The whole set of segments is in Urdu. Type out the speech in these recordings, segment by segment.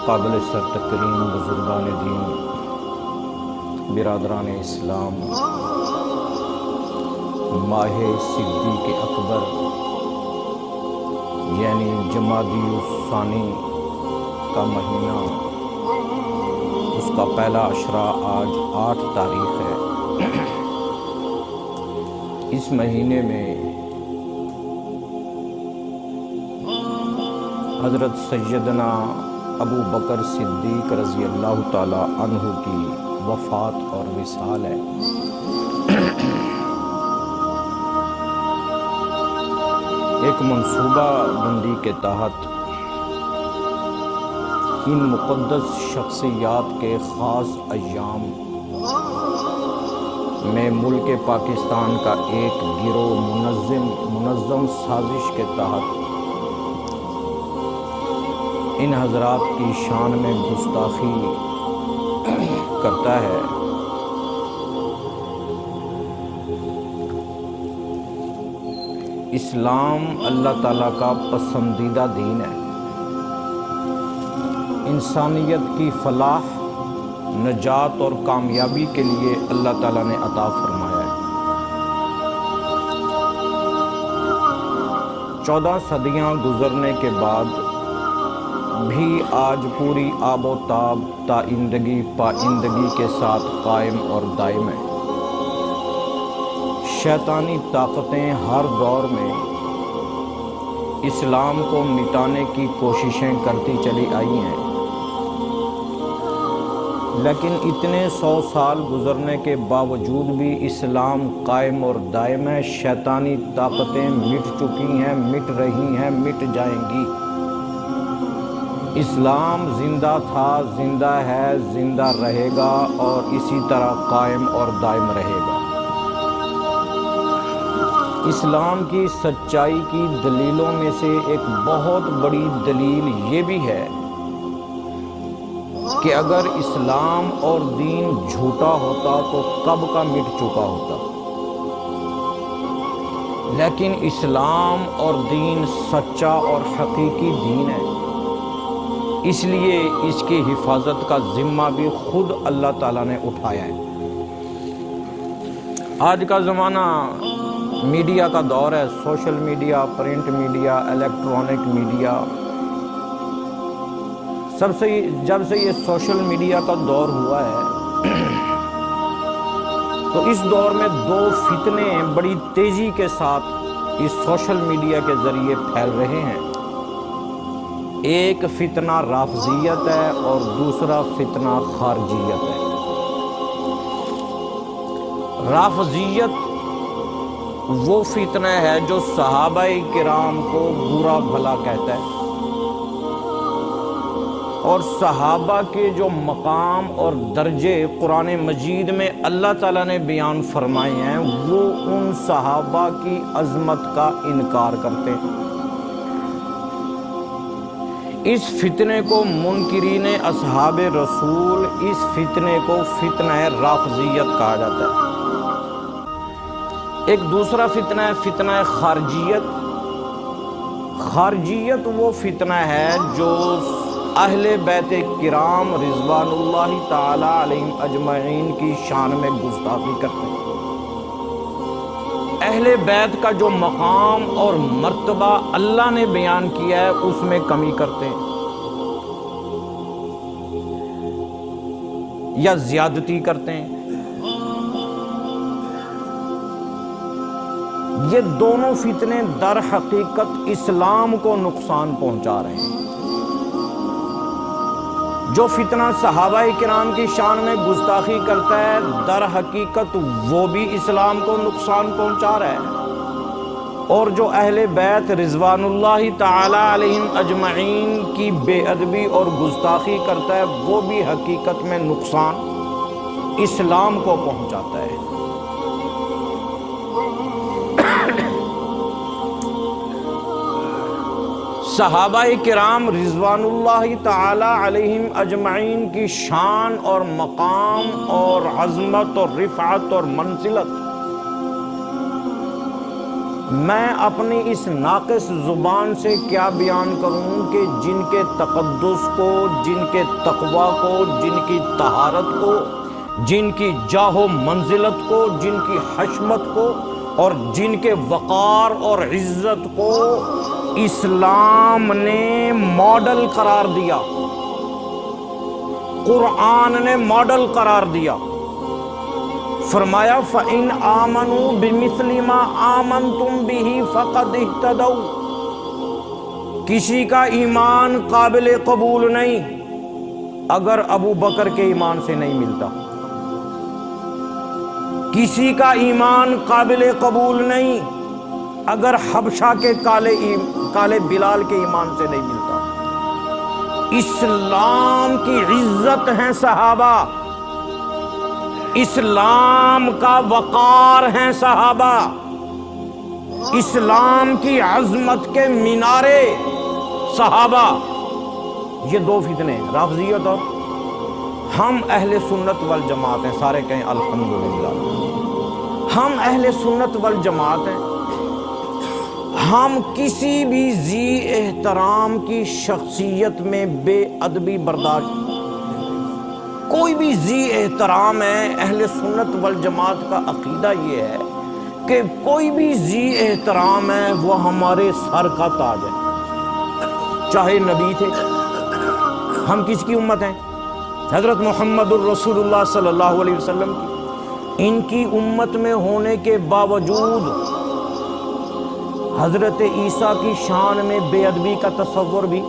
قابل سر تکریم بزرگان دین، برادران اسلام، ماہ صدیق اکبر یعنی جمادی الثانی کا مہینہ، اس کا پہلا عشرہ آج 8 تاریخ ہے۔ اس مہینے میں حضرت سیدنا ابو بکر صدیق رضی اللہ تعالی عنہ کی وفات اور وصال ہے۔ ایک منصوبہ بندی کے تحت ان مقدس شخصیات کے خاص ایام میں ملک پاکستان کا ایک گروہ منظم سازش کے تحت ان حضرات کی شان میں گستاخی کرتا ہے۔ اسلام اللہ تعالیٰ کا پسندیدہ دین ہے۔ انسانیت کی فلاح، نجات اور کامیابی کے لیے اللہ تعالیٰ نے عطا فرمایا ہے۔ 14 صدیاں گزرنے کے بعد بھی آج پوری آب و تاب پائندگی کے ساتھ قائم اور دائم ہے۔ شیطانی طاقتیں ہر دور میں اسلام کو مٹانے کی کوششیں کرتی چلی آئی ہیں، لیکن اتنے 100 سال گزرنے کے باوجود بھی اسلام قائم اور دائم ہے۔ شیطانی طاقتیں مٹ چکی ہیں، مٹ رہی ہیں، مٹ جائیں گی۔ اسلام زندہ تھا، زندہ ہے، زندہ رہے گا اور اسی طرح قائم اور دائم رہے گا۔ اسلام کی سچائی کی دلیلوں میں سے ایک بہت بڑی دلیل یہ بھی ہے کہ اگر اسلام اور دین جھوٹا ہوتا تو کب کا مٹ چکا ہوتا، لیکن اسلام اور دین سچا اور حقیقی دین ہے، اس لیے اس کی حفاظت کا ذمہ بھی خود اللہ تعالیٰ نے اٹھایا ہے۔ آج کا زمانہ میڈیا کا دور ہے، social media, print media, electronic media. جب سے یہ سوشل میڈیا کا دور ہوا ہے تو اس دور میں 2 فتنے بڑی تیزی کے ساتھ اس سوشل میڈیا کے ذریعے پھیل رہے ہیں۔ ایک فتنہ رافضیت ہے اور دوسرا فتنہ خارجیت ہے۔ رافضیت وہ فتنہ ہے جو صحابہ کرام کو برا بھلا کہتا ہے، اور صحابہ کے جو مقام اور درجے قرآن مجید میں اللہ تعالیٰ نے بیان فرمائے ہیں وہ ان صحابہ کی عظمت کا انکار کرتے ہیں۔ اس فتنے کو منکرین اصحاب رسول، اس فتنے کو فتنہ رافضیت کہا جاتا ہے۔ ایک دوسرا فتنہ ہے فتنہ خارجیت۔ خارجیت وہ فتنہ ہے جو اہل بیت کرام رضوان اللہ تعالی علیہم اجمعین کی شان میں گستاخی کرتے ہیں۔ اہل بیت کا جو مقام اور مرتبہ اللہ نے بیان کیا ہے اس میں کمی کرتے ہیں یا زیادتی کرتے ہیں۔ یہ دونوں فتنے در حقیقت اسلام کو نقصان پہنچا رہے ہیں۔ جو فتنہ صحابہ کرام کی شان میں گستاخی کرتا ہے در حقیقت وہ بھی اسلام کو نقصان پہنچا رہا ہے، اور جو اہل بیت رضوان اللہ تعالی علیہم اجمعین کی بے ادبی اور گستاخی کرتا ہے وہ بھی حقیقت میں نقصان اسلام کو پہنچاتا ہے۔ صحابہ کرام رضوان اللہ تعالی علیہم اجمعین کی شان اور مقام اور عظمت اور رفعت اور منزلت میں اپنی اس ناقص زبان سے کیا بیان کروں کہ جن کے تقدس کو، جن کے تقوی کو، جن کی طہارت کو، جن کی جاہ و منزلت کو، جن کی حشمت کو اور جن کے وقار اور عزت کو اسلام نے ماڈل قرار دیا، قرآن نے ماڈل قرار دیا۔ فرمایا فَإِنْ آمَنُوا بِمِثْلِ مَا آمَنْتُمْ بِهِ فَقَدْ اهْتَدَوْا۔ کسی کا ایمان قابل قبول نہیں اگر ابو بکر کے ایمان سے نہیں ملتا، کسی کا ایمان قابل قبول نہیں اگر حبشہ کے کالے بلال کے ایمان سے نہیں ملتا۔ اسلام کی عزت ہیں صحابہ، اسلام کا وقار ہیں صحابہ، اسلام کی عظمت کے مینارے صحابہ۔ یہ دو فتنے ہیں، رافضیت اور ہم اہل سنت والجماعت ہیں۔ سارے کہیں الحمدللہ، ہم اہل سنت والجماعت ہیں۔ ہم کسی بھی ذی احترام کی شخصیت میں بے ادبی برداشت، کوئی بھی ذی احترام ہے، اہل سنت والجماعت کا عقیدہ یہ ہے کہ کوئی بھی ذی احترام ہے وہ ہمارے سر کا تاج ہے، چاہے نبی تھے۔ ہم کس کی امت ہیں؟ حضرت محمد الرسول اللہ صلی اللہ علیہ وسلم کی۔ ان کی امت میں ہونے کے باوجود حضرت عیسیٰ کی شان میں بے ادبی کا تصور بھی۔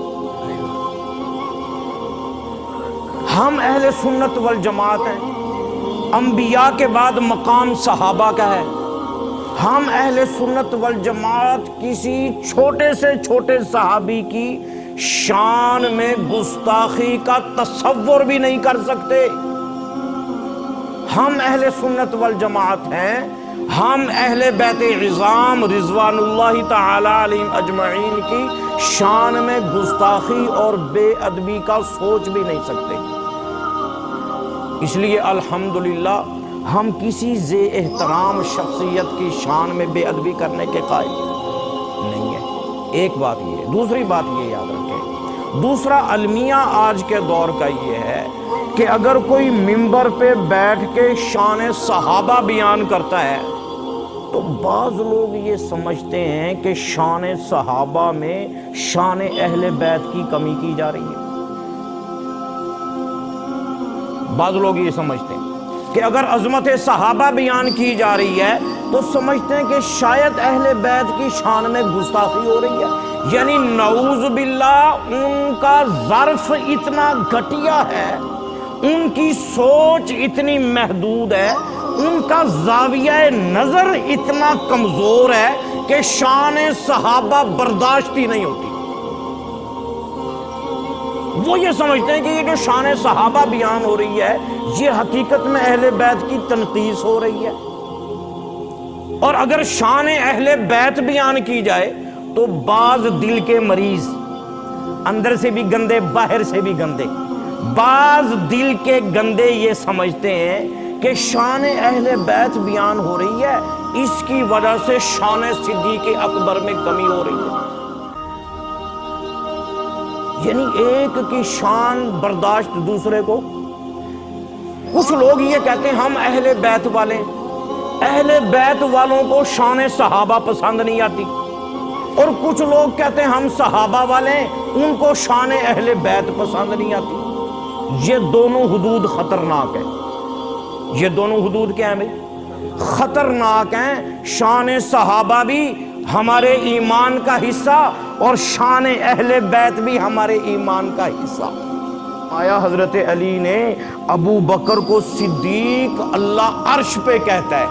ہم اہل سنت والجماعت ہیں، انبیاء کے بعد مقام صحابہ کا ہے۔ ہم اہل سنت والجماعت کسی چھوٹے سے چھوٹے صحابی کی شان میں گستاخی کا تصور بھی نہیں کر سکتے۔ ہم اہل سنت والجماعت ہیں، ہم اہل بیت عظام رضوان اللہ تعالی علیہم اجمعین کی شان میں گستاخی اور بے ادبی کا سوچ بھی نہیں سکتے۔ اس لیے الحمدللہ ہم کسی ذی احترام شخصیت کی شان میں بے ادبی کرنے کے قائل نہیں ہے۔ ایک بات یہ ہے۔ دوسری بات یہ یاد رکھیں، دوسرا المیہ آج کے دور کا یہ ہے کہ اگر کوئی منبر پہ بیٹھ کے شان صحابہ بیان کرتا ہے تو بعض لوگ یہ سمجھتے ہیں کہ شان صحابہ میں شان اہل بیت کی کمی کی جا رہی ہے۔ بعض لوگ یہ سمجھتے ہیں کہ اگر عظمت صحابہ بیان کی جا رہی ہے تو سمجھتے ہیں کہ شاید اہل بیت کی شان میں گستاخی ہو رہی ہے، یعنی نعوذ باللہ ان کا ظرف اتنا گھٹیا ہے، ان کی سوچ اتنی محدود ہے، ان کا زاویہ نظر اتنا کمزور ہے کہ شان صحابہ برداشت ہی نہیں ہوتی۔ وہ یہ سمجھتے ہیں کہ یہ جو شان صحابہ بیان ہو رہی ہے یہ حقیقت میں اہل بیت کی تنقیص ہو رہی ہے، اور اگر شان اہل بیت بیان کی جائے تو بعض دل کے مریض، اندر سے بھی گندے باہر سے بھی گندے، بعض دل کے گندے یہ سمجھتے ہیں کہ شان اہل بیت بیان ہو رہی ہے، اس کی وجہ سے شان صدیق اکبر میں کمی ہو رہی ہے۔ یعنی ایک کی شان برداشت دوسرے کو۔ کچھ لوگ یہ کہتے ہیں ہم اہل بیت والے، اہل بیت والوں کو شان صحابہ پسند نہیں آتی، اور کچھ لوگ کہتے ہیں ہم صحابہ والے ان کو شان اہل بیت پسند نہیں آتی۔ یہ دونوں حدود خطرناک ہیں۔ یہ دونوں حدود کیا ہیں بھائی؟ خطرناک ہیں۔ شان صحابہ بھی ہمارے ایمان کا حصہ اور شان اہل بیت بھی ہمارے ایمان کا حصہ۔ آیا حضرت علی نے ابو بکر کو صدیق اللہ عرش پہ کہتا ہے،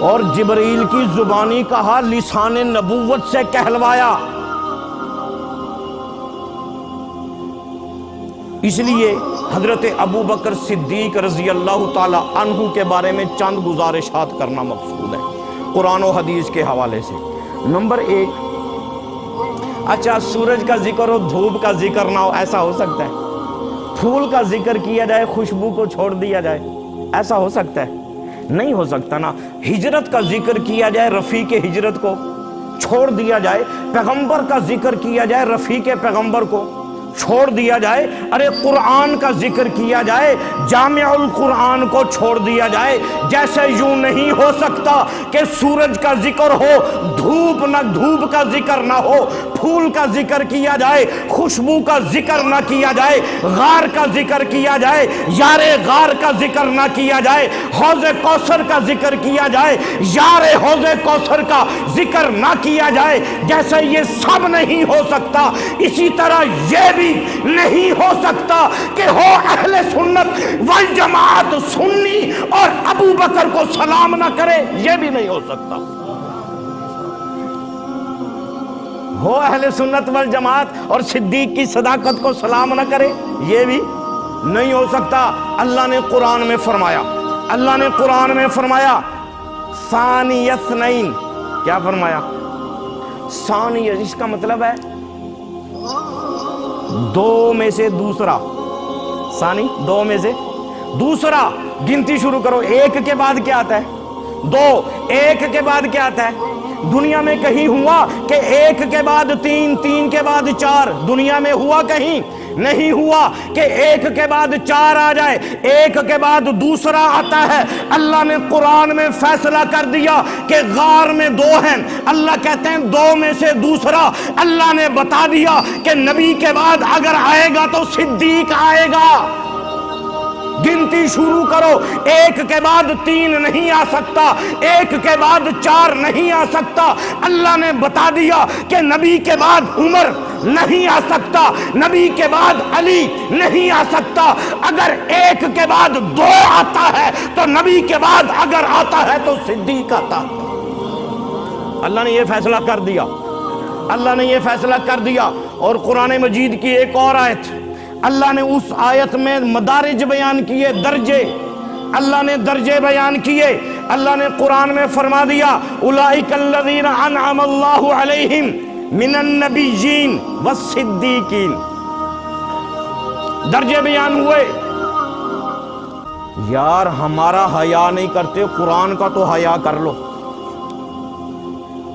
اور جبریل کی زبانی کہا، لسان نبوت سے کہلوایا۔ اس لیے حضرت ابو بکر صدیق رضی اللہ تعالی عنہ کے بارے میں چند گزارشات کرنا مقصود ہے قرآن و حدیث کے حوالے سے۔ نمبر 1، اچھا سورج کا ذکر ہو دھوپ کا ذکر نہ ہو، ایسا ہو سکتا ہے؟ پھول کا ذکر کیا جائے خوشبو کو چھوڑ دیا جائے، ایسا ہو سکتا ہے؟ نہیں ہو سکتا نا. ہجرت کا ذکر کیا جائے رفیق ہجرت کو چھوڑ دیا جائے, پیغمبر کا ذکر کیا جائے رفیق پیغمبر کو چھوڑ دیا جائے, ارے قرآن کا ذکر کیا جائے جامع القرآن کو چھوڑ دیا جائے. جیسے یوں نہیں ہو سکتا کہ سورج کا ذکر ہو, دھوپ کا ذکر نہ ہو, پھول کا ذکر کیا جائے, خوشبو کا ذکر نہ کیا جائے, غار کا ذکر کیا جائے, یار غار کا ذکر نہ کیا جائے, حوض کوثر کا ذکر کیا جائے, یار حوض کوثر کا ذکر نہ کیا جائے. جیسے یہ سب نہیں ہو سکتا, اسی طرح یہ بھی نہیں ہو سکتا کہ ہو اہل سنت والجماعت سنی اور ابو بکر کو سلام نہ کرے, یہ بھی نہیں ہو سکتا. ہو اہل سنت والجماعت اور صدیق کی صداقت کو سلام نہ کرے, یہ بھی نہیں ہو سکتا. اللہ نے قرآن میں فرمایا ثانی اثنین. کیا فرمایا؟ ثانی, اس کا مطلب ہے دو میں سے دوسرا. ثانی دو میں سے دوسرا. گنتی شروع کرو, ایک کے بعد کیا آتا ہے؟ دو. ایک کے بعد کیا آتا ہے؟ دنیا میں کہیں ہوا کہ ایک کے بعد تین, تین کے بعد چار؟ دنیا میں ہوا کہیں نہیں ہوا کہ ایک کے بعد چار آ جائے, ایک کے بعد دوسرا آتا ہے. اللہ نے قرآن میں فیصلہ کر دیا کہ غار میں دو ہیں, اللہ کہتے ہیں دو میں سے دوسرا. اللہ نے بتا دیا کہ نبی کے بعد اگر آئے گا تو صدیق آئے گا. گنتی شروع کرو, ایک کے بعد تین نہیں آ سکتا, ایک کے بعد چار نہیں آ سکتا. اللہ نے بتا دیا کہ نبی کے بعد عمر نہیں آ سکتا, نبی کے بعد علی نہیں آ سکتا. اگر ایک کے بعد دو آتا ہے تو نبی کے بعد اگر آتا ہے تو صدیق آتا. اللہ نے یہ فیصلہ کر دیا, اللہ نے یہ فیصلہ کر دیا. اور قرآن مجید کی ایک اور آیت, اللہ نے اس آیت میں مدارج بیان کیے, درجے. اللہ نے درجے بیان کیے. اللہ نے قرآن میں فرما دیا اولئک الذین انعم اللہ علیہم من النبیین والصدیقین. درجے بیان ہوئے. یار ہمارا حیا نہیں کرتے, قرآن کا تو حیا کر لو,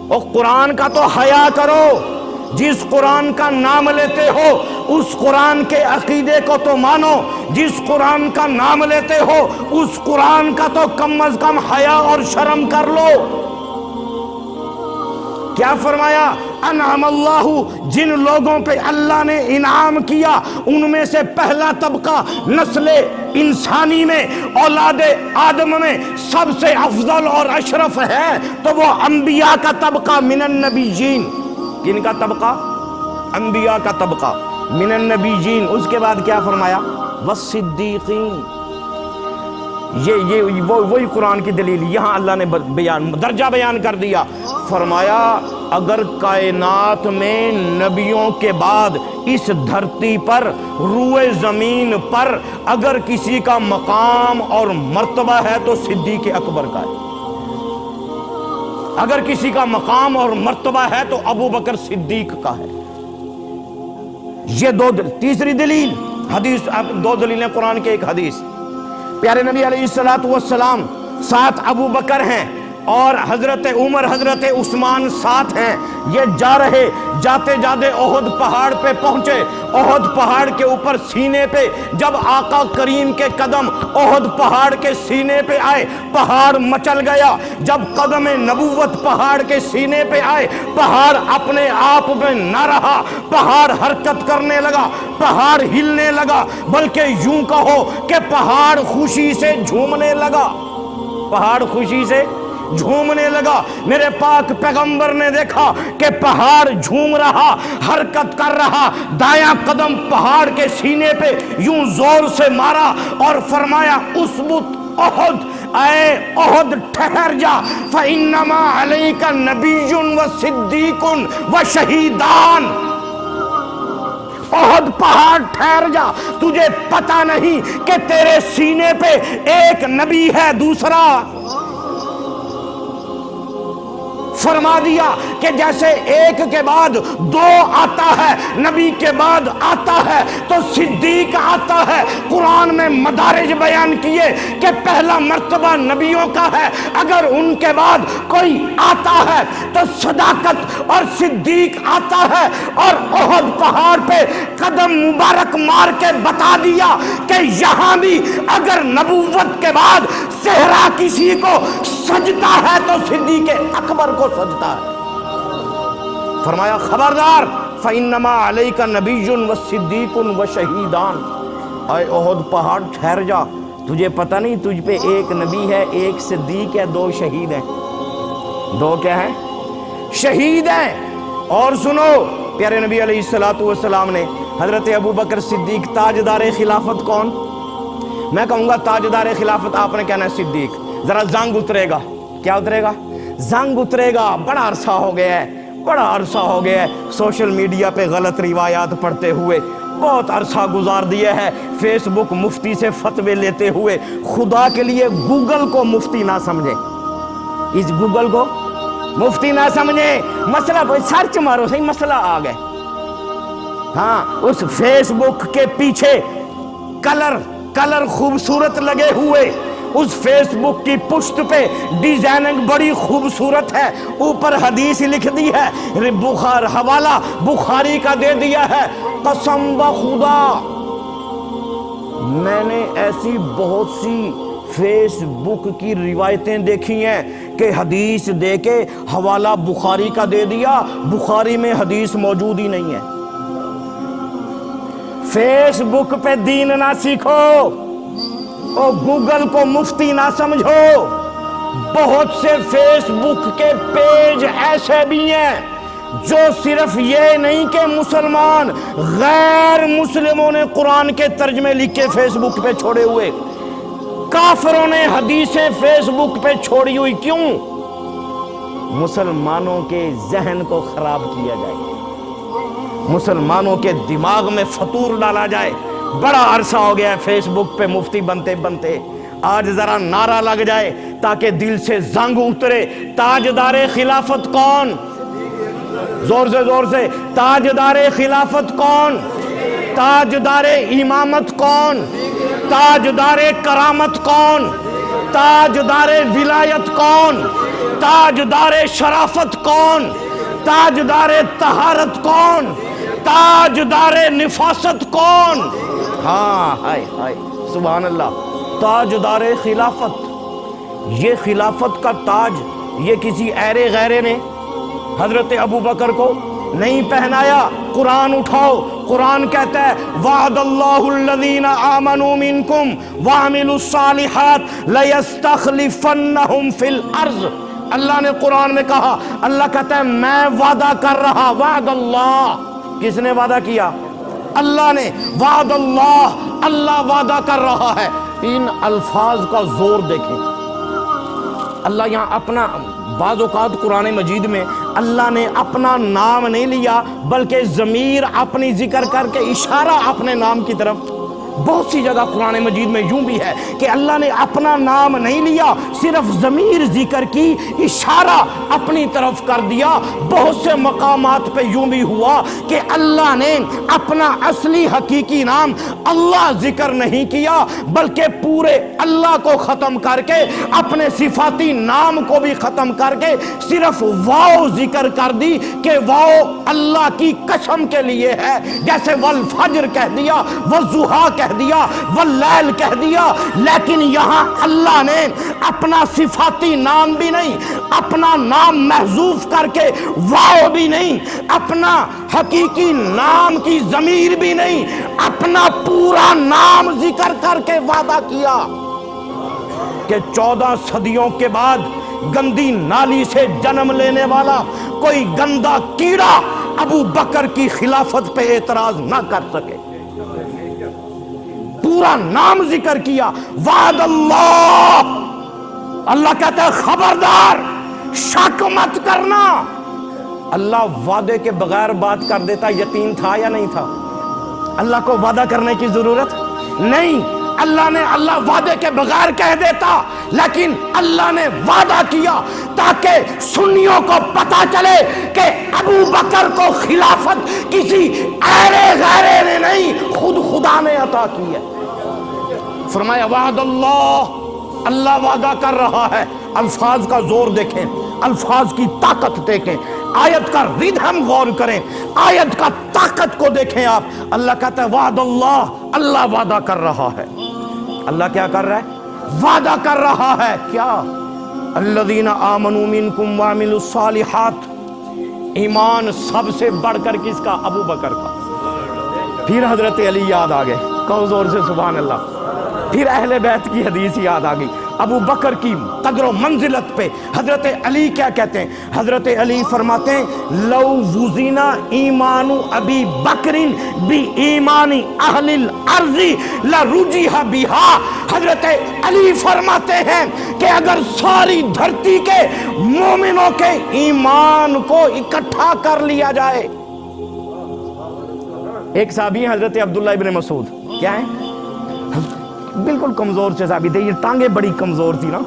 اور قرآن کا تو حیا کرو. جس قرآن کا نام لیتے ہو اس قرآن کے عقیدے کو تو مانو, جس قرآن کا نام لیتے ہو اس قرآن کا تو کم از کم حیا اور شرم کر لو. کیا فرمایا؟ انعم اللہ, جن لوگوں پہ اللہ نے انعام کیا ان میں سے پہلا طبقہ نسل انسانی میں, اولاد آدم میں سب سے افضل اور اشرف ہے تو وہ انبیاء کا طبقہ من النبیین. کن کا طبقہ؟ انبیاء کا طبقہ من النبیین. اس کے بعد کیا فرمایا؟ والصدیقین. یہ وہی قرآن کی دلیل. یہاں اللہ نے درجہ بیان کر دیا. فرمایا اگر کائنات میں نبیوں کے بعد اس دھرتی پر, روئے زمین پر اگر کسی کا مقام اور مرتبہ ہے تو صدیق اکبر کا ہے. اگر کسی کا مقام اور مرتبہ ہے تو ابو بکر صدیق کا ہے. یہ دو. تیسری دلیل حدیث, دو دلیلیں قرآن کے, ایک حدیث. پیارے نبی علیہ السلام ساتھ ابو بکر ہیں اور حضرت عمر حضرت عثمان ساتھ ہیں. یہ جا رہے, جاتے جاتے احد پہاڑ پہ پہنچے. احد پہاڑ کے اوپر سینے پہ جب آقا کریم کے قدم احد پہاڑ کے سینے پہ آئے پہاڑ مچل گیا. جب قدم نبوت پہاڑ کے سینے پہ آئے پہاڑ اپنے آپ میں نہ رہا, پہاڑ حرکت کرنے لگا, پہاڑ ہلنے لگا, بلکہ یوں کہو کہ پہاڑ خوشی سے جھومنے لگا. پہاڑ خوشی سے جھومنے لگا. میرے پاک پیغمبر نے دیکھا کہ پہاڑ جھوم رہا, حرکت کر رہا, دایاں قدم پہاڑ کے سینے پہ یوں زور سے مارا اور فرمایا اسبت احد, اے احد ٹھہر جا, فإنما علیک نبی و صدیق و شہیدان. احد پہاڑ ٹھہر جا, تجھے پتہ نہیں کہ تیرے سینے پہ ایک نبی ہے, دوسرا فرما دیا کہ جیسے ایک کے بعد دو آتا ہے، نبی کے بعد آتا ہے تو صدیق آتا ہے۔ قرآن میں مدارج بیان کیے کہ پہلا مرتبہ نبیوں کا ہے، اگر ان کے بعد کوئی آتا ہے تو صداقت اور صدیق آتا ہے۔ اور احد پہاڑ پہ قدم مبارک مار کے بتا دیا کہ یہاں بھی اگر نبوت کے بعد صحرا کسی کو سجتا ہے تو صدیق اکبر کو سجتا ہے۔ فرمایا خبردار فَإِنَّمَا عَلَيْكَ نَبِيٌّ وَصِدِّيقٌ وَشَهِيدان۔ اے احد پہاڑ ٹھہر جا، تجھے پتہ نہیں تجھ پہ ایک نبی ہے، ایک صدیق ہے، دو شہید ہیں۔ دو کیا ہیں؟ شہید ہیں۔ اور سنو، پیارے نبی علیہ السلام نے حضرت ابوبکر صدیق تاجدار خلافت کون؟ میں کہوں گا تاجدار خلافت، آپ نے کہنا ہے صدیق۔ ذرا زنگ اترے گا، کیا اترے گا؟ زنگ اترے گا۔ بڑا عرصہ ہو گیا ہے، بڑا عرصہ ہو گیا ہے سوشل میڈیا پہ غلط روایات پڑھتے ہوئے، بہت عرصہ گزار دیا ہے فیس بک مفتی سے فتوے لیتے ہوئے۔ خدا کے لیے گوگل کو مفتی نہ سمجھیں، اس گوگل کو مفتی نہ سمجھیں۔ مسئلہ سرچ مارو صحیح، مسئلہ آ گئے۔ ہاں، اس فیس بک کے پیچھے کلر خوبصورت لگے ہوئے، اس فیس بک کی پشت پہ ڈیزائننگ بڑی خوبصورت ہے، اوپر حدیث لکھ دی ہے، حوالہ بخاری کا دے دیا ہے۔ قسم بخدا میں نے ایسی بہت سی فیس بک کی روایتیں دیکھی ہیں کہ حدیث دے کے حوالہ بخاری کا دے دیا، بخاری میں حدیث موجود ہی نہیں ہے۔ فیس بک پہ دین نہ سیکھو، اور گوگل کو مفتی نہ سمجھو۔ بہت سے فیس بک کے پیج ایسے بھی ہیں جو صرف یہ نہیں کہ مسلمان، غیر مسلموں نے قرآن کے ترجمے لکھ کے فیس بک پہ چھوڑے ہوئے، کافروں نے حدیثیں فیس بک پہ چھوڑی ہوئی۔ کیوں؟ مسلمانوں کے ذہن کو خراب کیا جائے، مسلمانوں کے دماغ میں فطور ڈالا جائے۔ بڑا عرصہ ہو گیا ہے فیس بک پہ مفتی بنتے بنتے، آج ذرا نعرہ لگ جائے تاکہ دل سے زنگ اترے۔ تاجدار خلافت کون؟ زور سے تاجدار خلافت کون؟ تاجدار امامت کون؟ تاجدار کرامت کون؟ تاجدار ولایت کون؟ تاجدار شرافت کون؟ تاجدار طہارت کون؟ تاجدار نفاست کون؟ ہاں، ہائے ہائے سبحان اللہ، تاجدار خلافت۔ یہ خلافت کا تاج یہ کسی ایرے غیرے نے حضرت ابوبکر کو نہیں پہنایا۔ قرآن اٹھاؤ، قرآن کہتا ہے وعد اللہ الذین آمنوا منکم وعملوا الصالحات لیستخلفنہم فی الارض۔ اللہ نے قرآن میں کہا، اللہ کہتا ہے میں وعدہ کر رہا، وعد اللہ۔ کس نے وعدہ کیا؟ اللہ نے۔ وعد اللہ وعدہ کر رہا ہے۔ ان الفاظ کا زور دیکھیں، اللہ یہاں اپنا، بعض اوقات قرآن مجید میں اللہ نے اپنا نام نہیں لیا بلکہ ضمیر اپنی ذکر کر کے اشارہ اپنے نام کی طرف۔ بہت سی جگہ قرآن مجید میں یوں بھی ہے کہ اللہ نے اپنا نام نہیں لیا، صرف ضمیر ذکر کی، اشارہ اپنی طرف کر دیا۔ بہت سے مقامات پہ یوں بھی ہوا کہ اللہ نے اپنا اصلی حقیقی نام اللہ ذکر نہیں کیا بلکہ پورے اللہ کو ختم کر کے اپنے صفاتی نام کو بھی ختم کر کے صرف واو ذکر کر دی کہ واو اللہ کی قسم کے لیے ہے، جیسے والفجر کہہ دیا، والضحیٰ کہہ دیا، واللیل کہہ دیا۔ لیکن یہاں اللہ نے اپنا صفاتی نام بھی نہیں، اپنا نام محذوف کر کے واو بھی نہیں، اپنا حقیقی نام کی ضمیر بھی نہیں، اپنا پورا نام ذکر کر کے وعدہ کیا کہ 14 صدیوں کے بعد گندی نالی سے جنم لینے والا کوئی گندا کیڑا ابو بکر کی خلافت پہ اعتراض نہ کر سکے۔ پورا نام ذکر کیا، وعد اللہ۔ اللہ کہتا ہے خبردار، شک مت کرنا۔ اللہ وعدے کے بغیر بات کر دیتا، یقین تھا یا نہیں تھا؟ اللہ کو وعدہ کرنے کی ضرورت نہیں۔ اللہ نے اللہ وعدے کے بغیر کہہ دیتا، لیکن اللہ نے وعدہ کیا تاکہ سنیوں کو پتا چلے کہ ابو بکر کو خلافت کسی ایرے غیرے نے نہیں، خود خدا نے عطا کی ہے۔ فرمایا وعد اللہ، اللہ وعدہ کر رہا ہے۔ الفاظ کا زور دیکھیں، الفاظ کی طاقت دیکھیں، آیت کا ردھم غور کریں، آیت کا طاقت کو دیکھیں آپ۔ اللہ کہتا ہے وعد اللہ، اللہ وعدہ کر رہا ہے۔ اللہ کیا کر رہا ہے؟ وعدہ کر رہا ہے کیا؟ الذین آمنوا منکم وعملوا الصالحات، ایمان سب سے بڑھ کر کس کا؟ ابو بکر کا۔ پھر حضرت علی یاد آ گئے، کہو زور سے سبحان اللہ۔ پھر اہل بیت کی حدیث یاد آ گئی، ابو بکر کی قدر و منزلت پہ حضرت علی کیا کہتے ہیں؟ حضرت علی فرماتے ہیں لو وزینا ایمان ابی بکر بی ایمان اہل الارض لرجح بہا۔ حضرت علی فرماتے ہیں کہ اگر ساری دھرتی کے مومنوں کے ایمان کو اکٹھا کر لیا جائے۔ ایک صحابی ہیں حضرت عبداللہ ابن مسعود، کیا ہیں؟ بالکل کمزور سے صحابی تھے، یہ ٹانگیں بڑی کمزور تھی نا،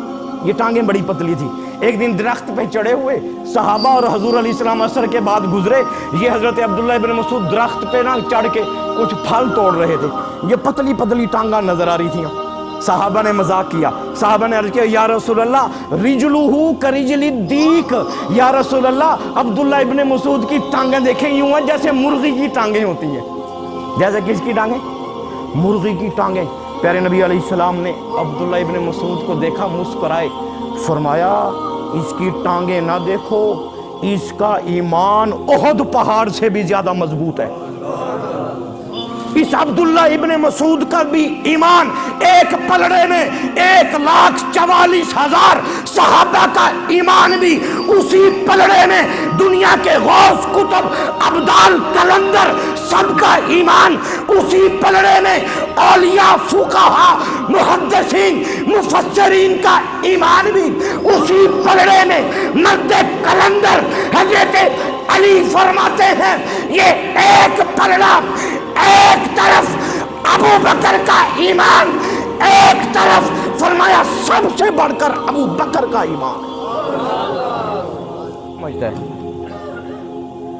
یہ ٹانگیں بڑی پتلی تھی۔ ایک دن درخت پہ چڑھے ہوئے صحابہ اور حضور علیہ السلام عصر کے بعد گزرے، یہ حضرت عبداللہ ابن مسعود درخت پہ نہ چڑھ کے کچھ پھل توڑ رہے تھے، یہ پتلی پتلی ٹانگاں نظر آ رہی تھیں۔ صحابہ نے مذاق کیا، صحابہ نے عرض کیا یا رسول اللہ رجلہ کرجل الدیک، یا رسول اللہ عبداللہ ابن مسعود کی ٹانگیں دیکھیں یوں ہیں جیسے مرغی کی ٹانگیں ہوتی ہیں۔ جیسے کس کی ٹانگیں؟ مرغی کی ٹانگیں۔ پیارے نبی علیہ السلام نے عبداللہ ابن مسعود کو دیکھا، مسکرائے، فرمایا اس کی ٹانگیں نہ دیکھو، اس کا ایمان احد پہاڑ سے بھی زیادہ مضبوط ہے۔ اس عبداللہ ابن مسعود کا بھی ایمان ایک پلڑے میں 1,44,000 صحابہ کا ایمان بھی اسی پلڑے میں، دنیا کے غوث کتب ابدال کلندر سب کا ایمان اسی پلڑے میں، اولیاء فقہا محدثین مفسرین کا ایمان بھی اسی پلڑے میں۔ مرد کلندر حضرت علی فرماتے ہیں یہ ایک پلڑا، ایک طرف ابو بکر کا ایمان، ایک طرف فرمایا سب سے بڑھ کر ابو بکر کا ایمان۔ سمجھتا ہے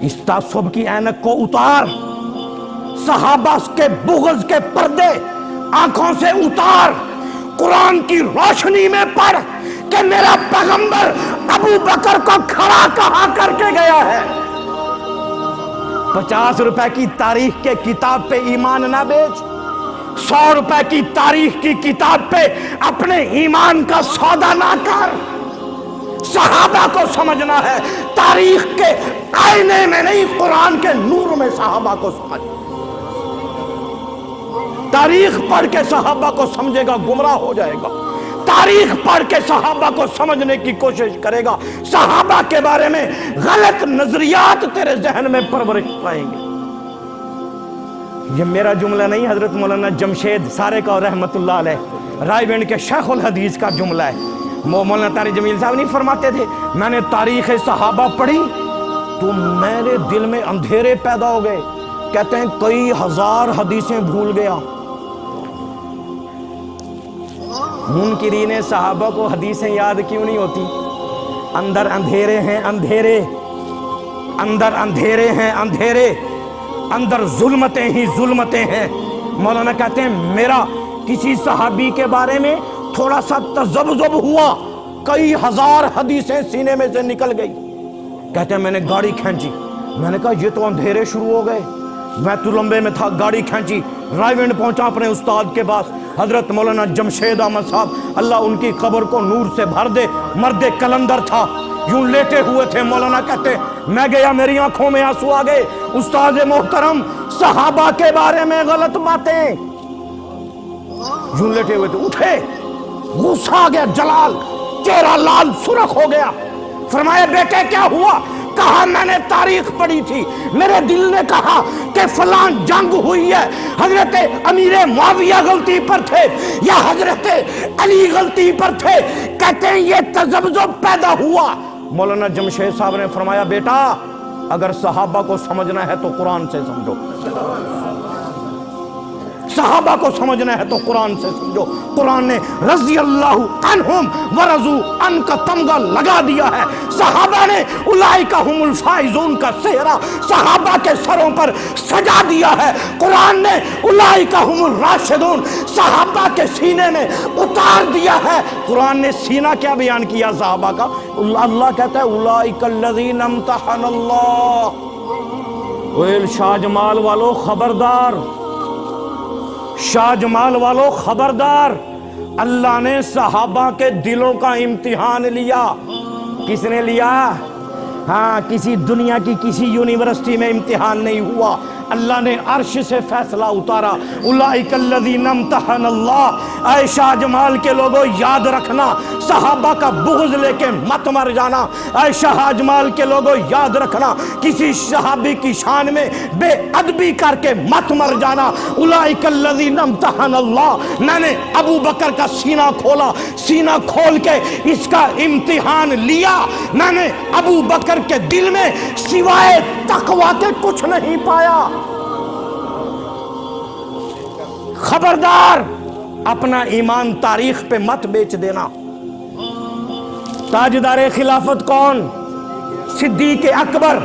اس تعصب کی عینک کو اتار، صحابہ کے بغض کے پردے آنکھوں سے اتار، قرآن کی روشنی میں پڑھ کہ میرا پیغمبر ابو بکر کو کھڑا کہاں کر کے گیا ہے۔ 50 روپے کی تاریخ کے کتاب پہ ایمان نہ بیچ، 100 روپے کی تاریخ کی کتاب پہ اپنے ایمان کا سودا نہ کر۔ صحابہ کو سمجھنا ہے، تاریخ کے آئینے میں نہیں، قرآن کے نور میں صحابہ کو سمجھ۔ تاریخ پڑھ کے صحابہ کو سمجھے گا گمراہ ہو جائے گا، تاریخ پڑھ کے صحابہ کو سمجھنے کی کوشش کرے گا، صحابہ کے بارے میں غلط نظریات تیرے ذہن میں پرورش پائیں گے۔ یہ میرا جملہ نہیں، حضرت مولانا جمشید سارے کا رحمت اللہ علیہ رائے گنج کے شیخ الحدیث کا جملہ ہے۔ مولانا طارق جمیل صاحب نہیں فرماتے تھے میں نے تاریخ صحابہ پڑھی تو میرے دل میں اندھیرے پیدا ہو گئے، کہتے ہیں کئی ہزار حدیثیں بھول گیا۔ منکرین صحابہ کو حدیثیں یاد کیوں نہیں ہوتی؟ اندر اندھیرے ہیں اندھیرے، اندر اندھیرے ہیں اندھیرے، اندر ظلمتیں ہی ظلمتیں ہیں۔ مولانا کہتے ہیں میرا کسی صحابی کے بارے میں تھوڑا سا تذبذب ہوا، کئی ہزار حدیثیں سینے میں سے نکل گئی۔ کہتے ہیں میں نے گاڑی کھینچی، میں نے کہا یہ تو اندھیرے شروع ہو گئے، میں تو لمبے میں تھا، گاڑی کھینچی، رائے گنج پہنچا اپنے استاد کے پاس، حضرت مولانا جمشید احمد صاحب اللہ ان کی قبر کو نور سے بھر دے، مرد کلندر تھا، یوں لیٹے ہوئے تھے۔ مولانا کہتے میں گیا، میری آنکھوں میں آنسو آ گئے، استاد محترم صحابہ کے بارے میں غلط باتیں، یوں لیٹے ہوئے تھے، اٹھے، غصہ آ گیا، جلال، چہرہ لال سرخ ہو گیا۔ فرمایا بیٹے کیا ہوا؟ کہا میں نے تاریخ پڑھی تھی، میرے دل نے کہا کہ فلاں جنگ ہوئی ہے، حضرت امیر معاویہ غلطی پر تھے یا حضرت علی غلطی پر تھے، کہتے ہیں یہ تذبذب پیدا ہوا۔ مولانا جمشید صاحب نے فرمایا بیٹا اگر صحابہ کو سمجھنا ہے تو قرآن سے سمجھو، صحابہ کو سمجھنا ہے تو قرآن سے سمجھو. قرآن نے رضی اللہ عنہم ورضوا عنہ کا تمغہ لگا دیا ہے. صحابہ نے اولئک هم الفائزون کا صحرا صحابہ کے سروں پر سجا دیا ہے. قرآن نے اولئک هم الراشدون صحابہ کے سینے میں اتار دیا ہے. قرآن نے سینہ کیا بیان کیا صحابہ کا؟ اللہ کہتا ہے اولئک الذین امتحن اللہ. شاہ جمال والو خبردار، شاہ جمال والو خبردار، اللہ نے صحابہ کے دلوں کا امتحان لیا. کس نے لیا؟ ہاں، کسی دنیا کی کسی یونیورسٹی میں امتحان نہیں ہوا. اللہ نے عرش سے فیصلہ اتارا. اولئک الذین امتحن اللہ. اے شاہ جمال کے لوگوں یاد رکھنا، صحابہ کا بغض لے کے مت مر جانا. اے شاہ جمال کے لوگوں یاد رکھنا، کسی صحابی کی شان میں بے ادبی کر کے مت مر جانا. اولئک الذین امتحن اللہ. میں نے ابو بکر کا سینہ کھولا، سینہ کھول کے اس کا امتحان لیا. میں نے ابو بکر کے دل میں سوائے تقوی کے کچھ نہیں پایا. خبردار، اپنا ایمان تاریخ پہ مت بیچ دینا. تاجدار خلافت کون؟ صدیق اکبر.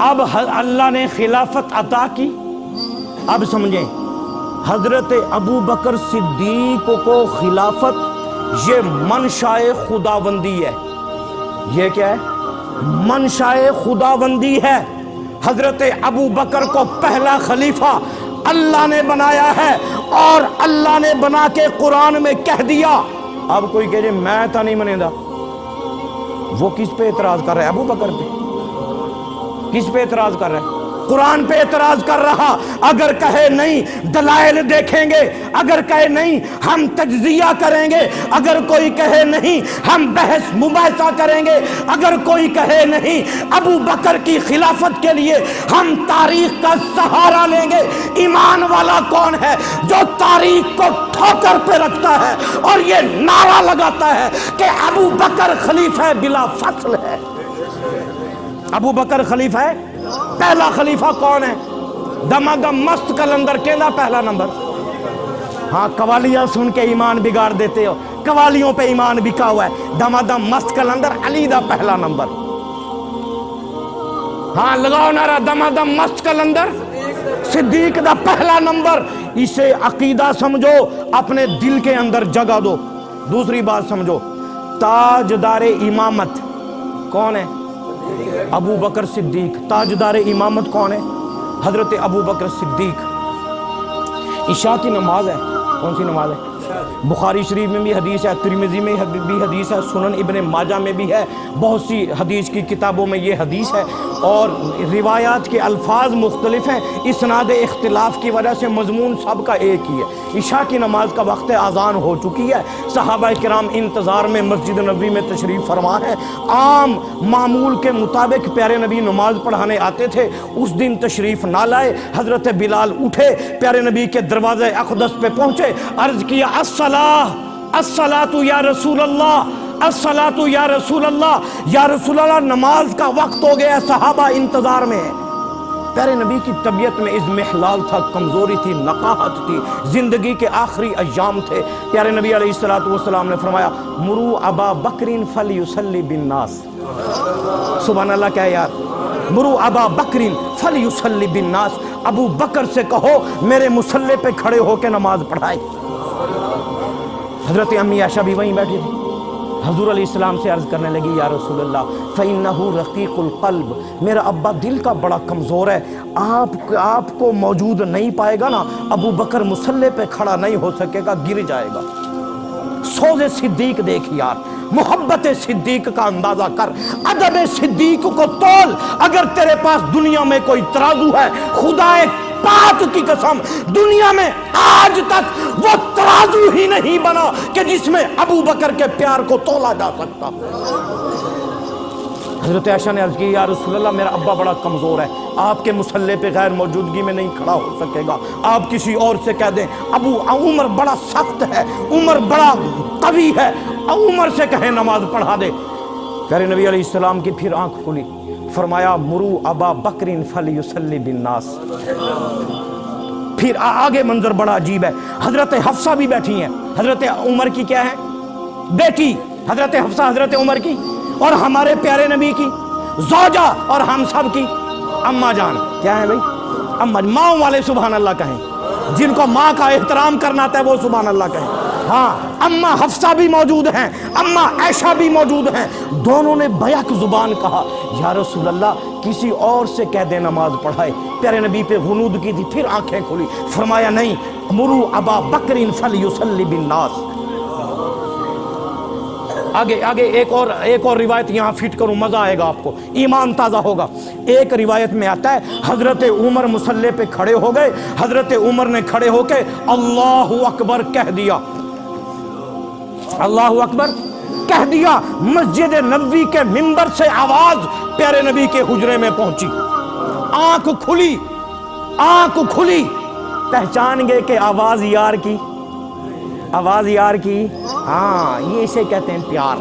اب اللہ نے خلافت عطا کی. اب سمجھیں، حضرت ابو بکر صدیق کو خلافت یہ منشائے خداوندی ہے. یہ کیا ہے؟ منشائے خداوندی ہے. حضرت ابو بکر کو پہلا خلیفہ اللہ نے بنایا ہے، اور اللہ نے بنا کے قرآن میں کہہ دیا. اب کوئی کہے میں تو نہیں منے دا. وہ کس پہ اعتراض کر رہا ہے؟ ابو بکر پہ. کس پہ اعتراض کر رہا ہے؟ قرآن پہ اعتراض کر رہا. اگر کہے نہیں دلائل دیکھیں گے، اگر کہے نہیں ہم تجزیہ کریں گے، اگر کوئی کہے نہیں ہم بحث مباحثہ کریں گے، اگر کوئی کہے نہیں ابو بکر کی خلافت کے لیے ہم تاریخ کا سہارا لیں گے. ایمان والا کون ہے جو تاریخ کو ٹھوکر پہ رکھتا ہے اور یہ نعرہ لگاتا ہے کہ ابو بکر خلیفہ بلا فصل ہے؟ ابو بکر خلیفہ ہے. پہلا خلیفہ کون ہے؟ دماغم مست کلندر کہنا پہلا نمبر. ہاں، قوالیاں سن کے ایمان بگاڑ دیتے ہو. قوالیوں پہ ایمان بکا ہوا ہے. دماغم مست کلندر علی دا پہلا نمبر. ہاں لگاؤ نعرہ دماغم مست کلندر صدیق دا پہلا نمبر. اسے عقیدہ سمجھو، اپنے دل کے اندر جگہ دو. دوسری بات سمجھو، تاجدار امامت کون ہے؟ ابو بکر صدیق. تاجدار امامت کون ہے؟ حضرت ابو بکر صدیق. عشاء کی نماز ہے. کون سی نماز ہے؟ بخاری شریف میں بھی حدیث ہے، ترمذی میں بھی حدیث ہے، سنن ابن ماجہ میں بھی ہے، بہت سی حدیث کی کتابوں میں یہ حدیث ہے. اور روایات کے الفاظ مختلف ہیں، اسناد اختلاف کی وجہ سے مضمون سب کا ایک ہی ہے. عشاء کی نماز کا وقت اذان ہو چکی ہے. صحابہ کرام انتظار میں مسجد نبوی میں تشریف فرما ہے. عام معمول کے مطابق پیارے نبی نماز پڑھانے آتے تھے. اس دن تشریف نہ لائے. حضرت بلال اٹھے، پیارے نبی کے دروازے اقدس پہ پہنچے، عرض کیا الصلاۃ یا رسول اللہ، الصلاۃ یا رسول اللہ، یا رسول اللہ نماز کا وقت ہو گیا، صحابہ انتظار میں ہیں. پیارے نبی کی طبیعت میں اضمحلال تھا، کمزوری تھی، نقاہت تھی، زندگی کے آخری ایام تھے. پیارے نبی علیہ الصلوۃ والسلام نے فرمایا مروا ابا بکر فلیصلی بالناس. سبحان اللہ. کیا یار، مروا ابا بکر فلیصلی بالناس. ابو بکر سے کہو میرے مصلی پہ کھڑے ہو کے نماز پڑھائے. حضرت امی عائشہ بھی وہیں بیٹھی تھی. حضور علیہ السلام سے عرض کرنے لگی یا رسول اللہ فَإِنَّهُ رَقِيقُ الْقَلْبِ، میرا ابا دل کا بڑا کمزور ہے، آپ کو موجود نہیں پائے گا نا، ابو بکر مصلی پہ کھڑا نہیں ہو سکے گا، گر جائے گا. سوز صدیق دیکھ یار، محبت صدیق کا اندازہ کر، ادب صدیق کو تول. اگر تیرے پاس دنیا میں کوئی ترازو ہے، خدا پاک کی قسم دنیا میں آج تک وہ ترازو ہی نہیں بنا کہ جس میں ابو بکر کے پیار کو تولا جا سکتا. حضرت عائشہ نے عرض کی یا رسول اللہ میرا ابا بڑا کمزور ہے، آپ کے مصلی پہ غیر موجودگی میں نہیں کھڑا ہو سکے گا، آپ کسی اور سے کہہ دیں. ابو عمر بڑا سخت ہے، عمر بڑا قوی ہے، عمر سے کہیں نماز پڑھا دے. پیارے نبی علیہ السلام کی پھر آنکھ کھلی، فرمایا مرو ابا بکر فلیصلی بالناس. پھر آگے منظر بڑا عجیب ہے، حضرت حفصہ بھی بیٹھی ہیں، حضرت عمر کی کیا ہے بیٹی، حضرت حفصہ حضرت عمر کی، اور ہمارے پیارے نبی کی زوجہ، اور ہم سب کی اماں جان کیا ہے بھائی، اماں، ماں والے سبحان اللہ کہیں، جن کو ماں کا احترام کرنا آتا ہے وہ سبحان اللہ کہیں۔ ہاں اماں حفصہ بھی موجود ہیں، اماں عائشہ بھی موجود ہیں، دونوں نے بیک زبان کہا یا رسول اللہ کسی اور سے کہہ دے نماز پڑھائے۔ پیارے نبی پہ غنود کی تھی، پھر آنکھیں کھلی، فرمایا نہیں، مرو ابا بکر فلیصلی بالناس۔ آگے ایک اور روایت یہاں فٹ کروں، مزہ آئے گا آپ کو، ایمان تازہ ہوگا۔ ایک روایت میں آتا ہے حضرت عمر مصلی پہ کھڑے ہو گئے، حضرت عمر نے کھڑے ہو کے اللہ اکبر کہہ دیا، اللہ اکبر کہہ دیا، مسجد نبوی کے منبر سے آواز پیارے نبی کے حجرے میں پہنچی، آنکھ کھلی، پہچان گئے کہ آواز یار کی، آواز یار کی، ہاں یہ اسے کہتے ہیں پیار،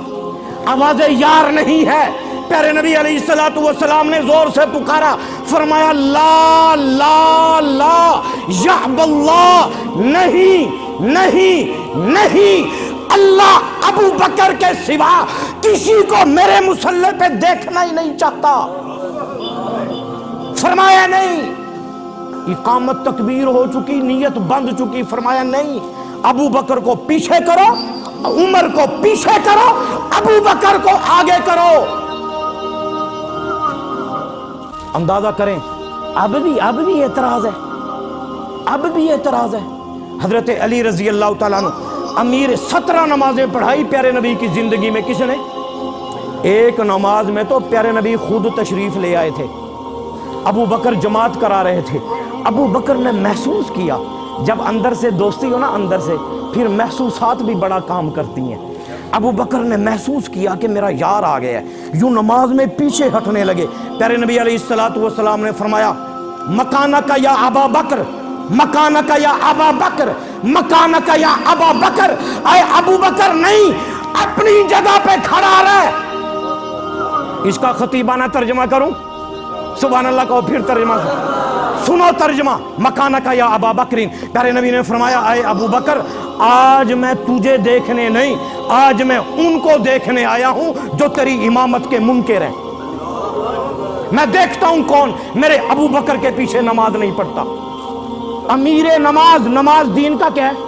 آواز یار نہیں ہے۔ پیارے نبی علیہ الصلوۃ والسلام نے زور سے پکارا، فرمایا لا لا لا یعب اللہ، نہیں نہیں نہیں، اللہ ابو بکر کے سوا کسی کو میرے مصلی پہ دیکھنا ہی نہیں چاہتا۔ فرمایا نہیں، اقامت تکبیر ہو چکی، نیت بند چکی، فرمایا نہیں، ابو بکر کو پیچھے کرو، عمر کو پیچھے کرو، ابو بکر کو آگے کرو۔ اندازہ کریں اب بھی اعتراض ہے، اب بھی اعتراض ہے۔ حضرت علی رضی اللہ تعالیٰ عنہ امیر 17 نمازیں پڑھائی پیارے نبی کی زندگی میں، کس نے؟ ایک نماز میں تو پیارے نبی خود تشریف لے آئے تھے، ابو بکر جماعت کرا رہے تھے۔ ابو بکر نے محسوس کیا، جب اندر سے دوستی ہو نا اندر سے، پھر محسوسات بھی بڑا کام کرتی ہیں۔ ابو بکر نے محسوس کیا کہ میرا یار آ گیا ہے، یوں نماز میں پیچھے ہٹنے لگے۔ پیارے نبی علیہ الصلوۃ والسلام نے فرمایا مکانک یا ابا بکر، مکانک یا ابا بکر، مکانک یا ابا بکر، اے ابو بکر نہیں، اپنی جگہ پہ کھڑا رہ۔ اس کا خطیبانہ ترجمہ کروں؟ سبحان اللہ کہو، پھر ترجمہ سنو، ترجمہ مکانک یا ابا بکرین۔ پیارے نبی نے فرمایا اے ابو بکر، آج میں تجھے دیکھنے نہیں، آج میں ان کو دیکھنے آیا ہوں جو تیری امامت کے منکر ہیں۔ میں دیکھتا ہوں کون میرے ابو بکر کے پیچھے نماز نہیں پڑھتا۔ امیر نماز دین کا کیا ہے؟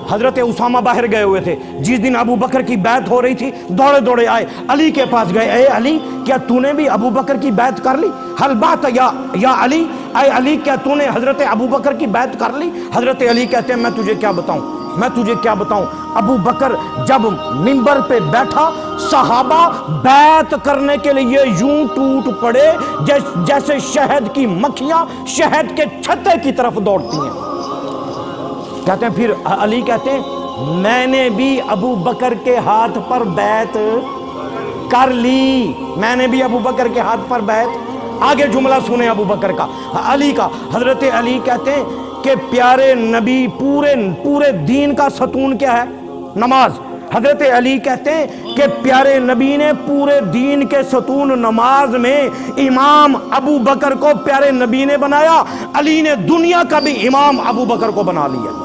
حضرت اسامہ باہر گئے ہوئے تھے، جس دن ابو بکر کی بیعت ہو رہی تھی دوڑے دوڑے آئے، علی کے پاس گئے، اے علی کیا تو نے بھی ابو بکر کی بیعت کر لی؟ حل بات یا علی، اے علی کیا تو نے حضرت ابو بکر کی بیعت کر لی؟ حضرت علی کہتے ہیں میں تجھے کیا بتاؤں، ابو بکر جب منبر پہ بیٹھا صحابہ بیعت کرنے کے لیے یوں ٹوٹ پڑے جیسے شہد کی مکھیاں شہد کے چھتے کی طرف دوڑتی ہیں۔ کہتے ہیں پھر علی کہتے ہیں میں نے بھی ابو بکر کے ہاتھ پر بیعت کر لی، میں نے بھی ابو بکر کے ہاتھ پر بیعت۔ آگے جملہ سنیں ابو بکر کا، علی کا۔ حضرت علی کہتے ہیں کہ پیارے نبی پورے دین کا ستون کیا ہے؟ نماز۔ حضرت علی کہتے ہیں کہ پیارے نبی نے پورے دین کے ستون نماز میں امام ابو بکر کو پیارے نبی نے بنایا، علی نے دنیا کا بھی امام ابو بکر کو بنا لیا۔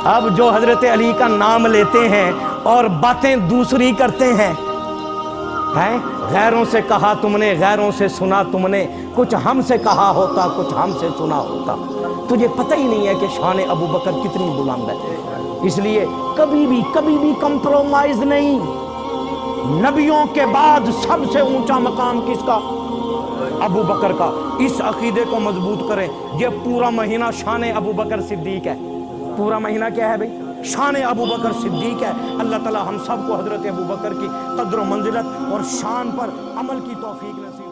اب جو حضرت علی کا نام لیتے ہیں اور باتیں دوسری کرتے ہیں، غیروں سے کہا تم نے، غیروں سے سنا تم نے، کچھ ہم سے کہا ہوتا کچھ ہم سے سنا ہوتا۔ تجھے پتہ ہی نہیں ہے کہ شان ابو بکر کتنی بلند ہے، اس لیے کبھی بھی کمپرومائز نہیں۔ نبیوں کے بعد سب سے اونچا مقام کس کا؟ ابو بکر کا۔ اس عقیدے کو مضبوط کریں۔ یہ پورا مہینہ شان ابو بکر صدیق ہے، پورا مہینہ کیا ہے بھائی؟ شان ابو بکر صدیق ہے۔ اللہ تعالی ہم سب کو حضرت ابو بکر کی قدر و منزلت اور شان پر عمل کی توفیق نصیب